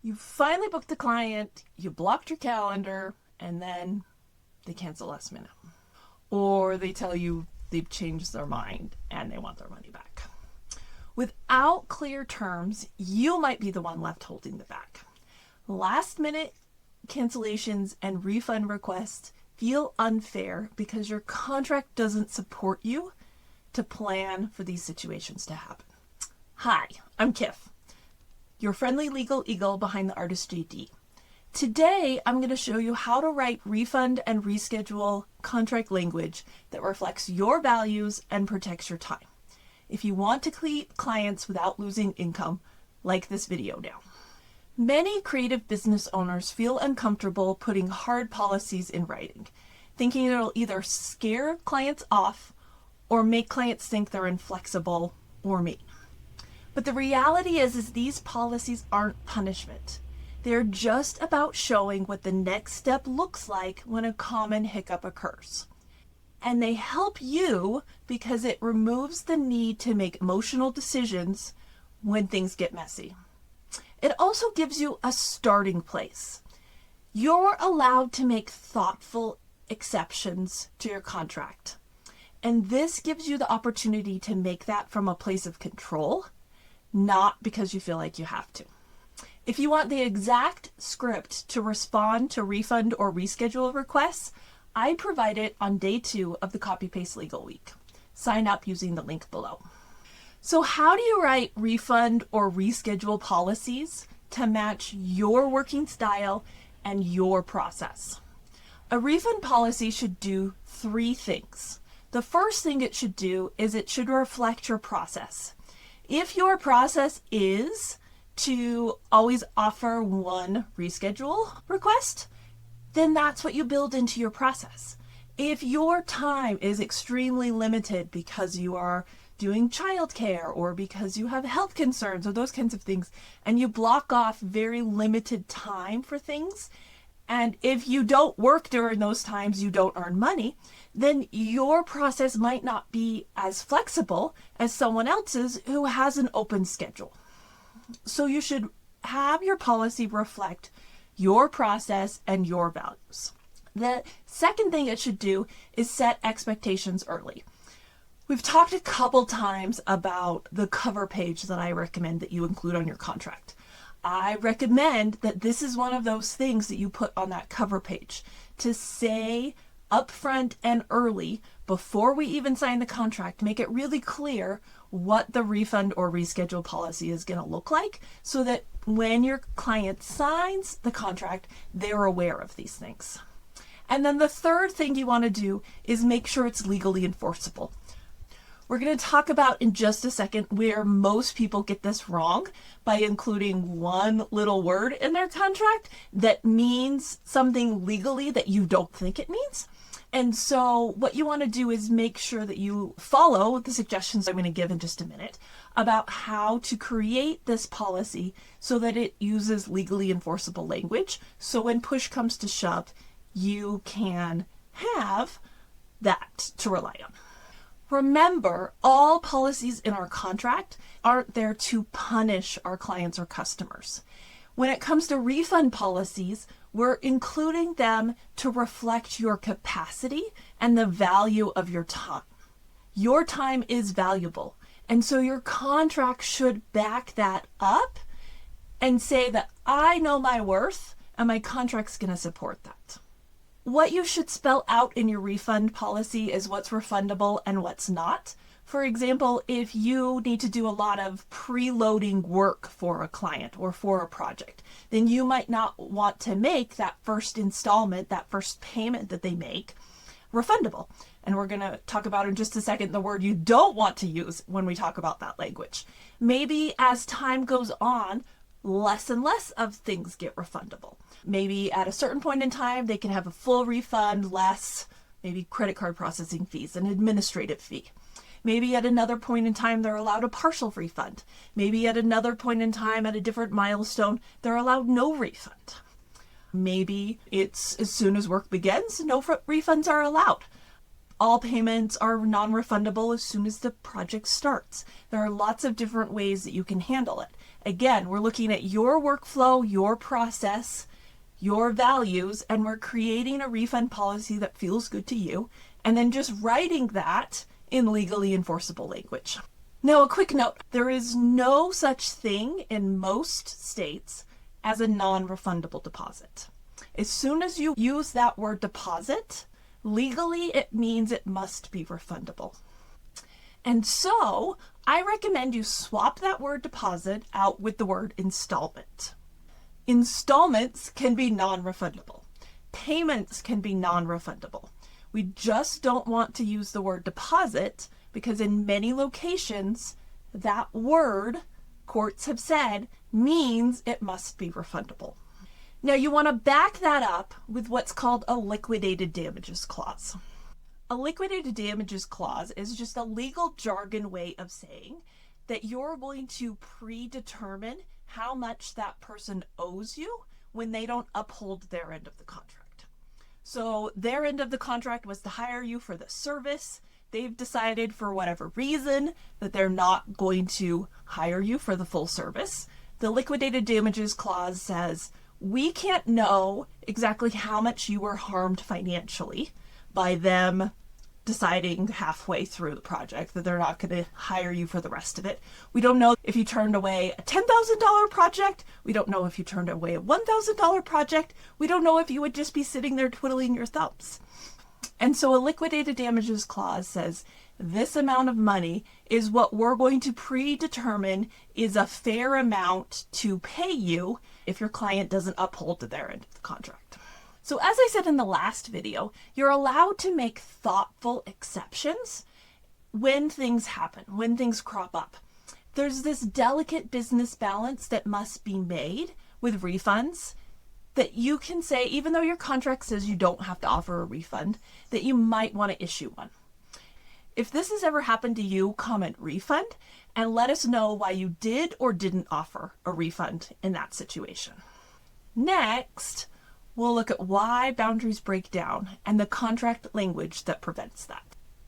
You finally booked the client, you blocked your calendar, and then they cancel last minute. Or they tell you they've changed their mind and they want their money back. Without clear terms, you might be the one left holding the bag. Last minute cancellations and refund requests feel unfair because your contract doesn't support you to plan for these situations to happen. Hi, I'm Kiff, your friendly legal eagle behind the artist JD. Today, I'm going to show you how to write refund and reschedule contract language that reflects your values and protects your time. If you want to keep clients without losing income, like this video now. Many creative business owners feel uncomfortable putting hard policies in writing, thinking it'll either scare clients off or make clients think they're inflexible or mean. But the reality is these policies aren't punishment. They're just about showing what the next step looks like when a common hiccup occurs. And they help you because it removes the need to make emotional decisions when things get messy. It also gives you a starting place. You're allowed to make thoughtful exceptions to your contract. And this gives you the opportunity to make that from a place of control, not because you feel like you have to. If you want the exact script to respond to refund or reschedule requests, I provide it on day 2 of the Copy Paste Legal Week. Sign up using the link below. So how do you write refund or reschedule policies to match your working style and your process? A refund policy should do 3 things. The first thing it should do is it should reflect your process. If your process is to always offer one reschedule request, then that's what you build into your process. If your time is extremely limited because you are doing childcare or because you have health concerns or those kinds of things, and you block off very limited time for things, and if you don't work during those times, you don't earn money, then your process might not be as flexible as someone else's who has an open schedule. So you should have your policy reflect your process and your values. The second thing it should do is set expectations early. We've talked a couple times about the cover page that I recommend that you include on your contract. I recommend that this is one of those things that you put on that cover page to say upfront and early before we even sign the contract, make it really clear what the refund or reschedule policy is going to look like so that when your client signs the contract, they're aware of these things. And then the third thing you want to do is make sure it's legally enforceable. We're going to talk about in just a second where most people get this wrong by including one little word in their contract that means something legally that you don't think it means. And so what you want to do is make sure that you follow the suggestions I'm going to give in just a minute about how to create this policy so that it uses legally enforceable language. So when push comes to shove, you can have that to rely on. Remember, all policies in our contract aren't there to punish our clients or customers. When it comes to refund policies, we're including them to reflect your capacity and the value of your time. Your time is valuable, and so your contract should back that up and say that I know my worth and my contract's going to support that. What you should spell out in your refund policy is what's refundable and what's not. For example, if you need to do a lot of preloading work for a client or for a project, then you might not want to make that first installment, that first payment that they make, refundable. And we're going to talk about in just a second the word you don't want to use when we talk about that language. Maybe as time goes on, less and less of things get refundable. Maybe at a certain point in time, they can have a full refund, less maybe credit card processing fees, an administrative fee. Maybe at another point in time, they're allowed a partial refund. Maybe at another point in time, at a different milestone, they're allowed no refund. Maybe it's as soon as work begins, no refunds are allowed. All payments are non-refundable as soon as the project starts. There are lots of different ways that you can handle it. Again, we're looking at your workflow, your process, your values, and we're creating a refund policy that feels good to you, and then just writing that in legally enforceable language. Now, a quick note, there is no such thing in most states as a non-refundable deposit. As soon as you use that word deposit, legally it means it must be refundable. And so I recommend you swap that word deposit out with the word installment. Installments can be non-refundable. Payments can be non-refundable. We just don't want to use the word deposit because in many locations, that word, courts have said, means it must be refundable. Now you want to back that up with what's called a liquidated damages clause. A liquidated damages clause is just a legal jargon way of saying that you're going to predetermine how much that person owes you when they don't uphold their end of the contract. So their end of the contract was to hire you for the service. They've decided for whatever reason that they're not going to hire you for the full service. The liquidated damages clause says, we can't know exactly how much you were harmed financially by them deciding halfway through the project that they're not going to hire you for the rest of it. We don't know if you turned away a $10,000 project. We don't know if you turned away a $1,000 project. We don't know if you would just be sitting there twiddling your thumbs. And so a liquidated damages clause says this amount of money is what we're going to predetermine is a fair amount to pay you if your client doesn't uphold to their end of the contract. So as I said in the last video, you're allowed to make thoughtful exceptions when things happen, when things crop up. There's this delicate business balance that must be made with refunds that you can say, even though your contract says you don't have to offer a refund, that you might want to issue one. If this has ever happened to you, comment refund and let us know why you did or didn't offer a refund in that situation. Next, we'll look at why boundaries break down and the contract language that prevents that.